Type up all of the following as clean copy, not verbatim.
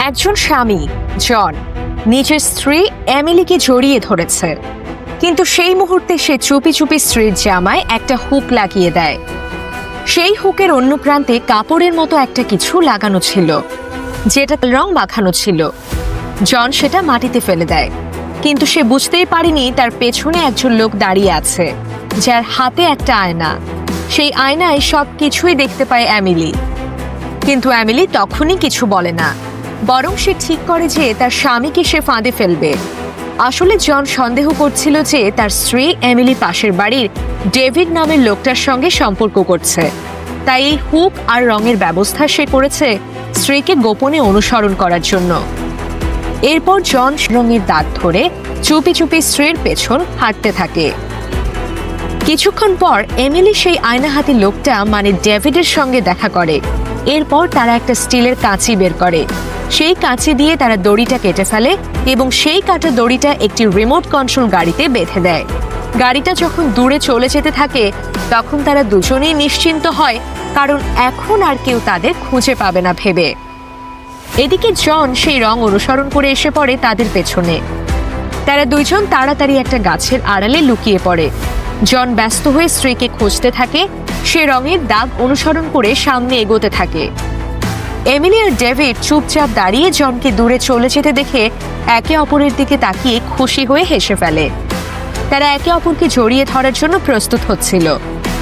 একজন স্বামী জন নিজের স্ত্রী এমিলিকে জড়িয়ে ধরেছে, কিন্তু সেই মুহূর্তে সে চুপি চুপি স্ত্রীর জামায় একটা হুক লাগিয়ে দেয়। সেই হুকের অন্য প্রান্তে কাপড়ের মতো একটা কিছু লাগানো ছিল, যেটা রং মাখানো ছিল। জন সেটা মাটিতে ফেলে দেয়, কিন্তু সে বুঝতেই পারেনি তার পেছনে একজন লোক দাঁড়িয়ে আছে, যার হাতে একটা আয়না। সেই আয়নায় সব কিছুই দেখতে পায় এমিলি, কিন্তু এমিলি তখনই কিছু বলে না, বরং সে ঠিক করে যে তার স্বামীকে সে ফাঁদে ফেলবে। আসলে জন সন্দেহ করছিল যে তার স্ত্রী এমিলি পাশের বাড়ির ডেভিড নামের লোকটার সঙ্গে সম্পর্ক করছে, তাই এই হুক আর রঙের ব্যবস্থা সে করেছে স্ত্রীকে গোপনে অনুসরণ করার জন্য। এরপর জন রঙের দাগ ধরে চুপি চুপি স্ত্রীর পেছন হাঁটতে থাকে। কিছুক্ষণ পর এমিলি সেই আয়নাহাতি লোকটা মানে ডেভিডের সঙ্গে দেখা করে। এরপর তারা একটা স্টিলের কাঁচি বের করে। সেই কাঁচি দিয়ে তারা দড়িটা কেটে ফেলে এবং সেই কাটা দড়িটা একটি রিমোট কন্ট্রোল গাড়িতে বেঁধে দেয়। গাড়িটা যখন দূরে চলে যেতে থাকে তখন তারা দুজনেই নিশ্চিন্ত হয়, কারণ এখন আর কেউ তাদের খুঁজে পাবে না ভেবে। এদিকে জন সেই রং অনুসরণ করে এসে পড়ে তাদের পেছনে। তারা দুইজন তাড়াতাড়ি একটা গাছের আড়ালে লুকিয়ে পড়ে। জন ব্যস্ত হয়ে স্ত্রীকে খুঁজতে থাকে, সে রঙের দাগ অনুসরণ করে সামনে এগোতে থাকে। এমিলি আর ডেভিড চুপচাপ দাঁড়িয়ে জনকে দূরে চলে যেতে দেখে একে অপরের দিকে তাকিয়ে খুশি হয়ে হেসে ফেলে। তারা একে অপরকে জড়িয়ে ধরার জন্য প্রস্তুত হচ্ছিল,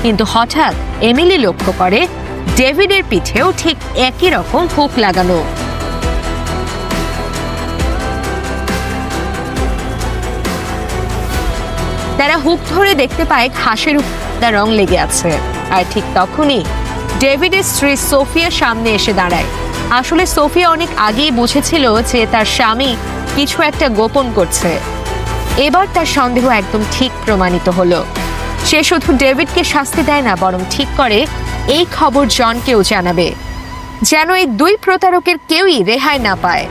কিন্তু হঠাৎ এমিলি লক্ষ্য করে ডেভিডের পিঠেও ঠিক একই রকম হুক লাগানো। তারা হুক ধরে দেখতে পায় ঘাসের উপর রং লেগে আছে, আর ঠিক তখনই ডেভিডের স্ত্রী সোফিয়া সামনে এসে দাঁড়ায়। আসলে সোফিয়া অনেক আগেই বুঝেছিল যে তার স্বামী কিছু একটা গোপন করছে। এবার তার সন্দেহ একদম ঠিক প্রমাণিত হলো। সে শুধু ডেভিডকে শাস্তি দেয় না, বরং ঠিক করে এই খবর জনকেও জানাবে, যেন এই দুই প্রতারকের কেউই রেহাই না পায়।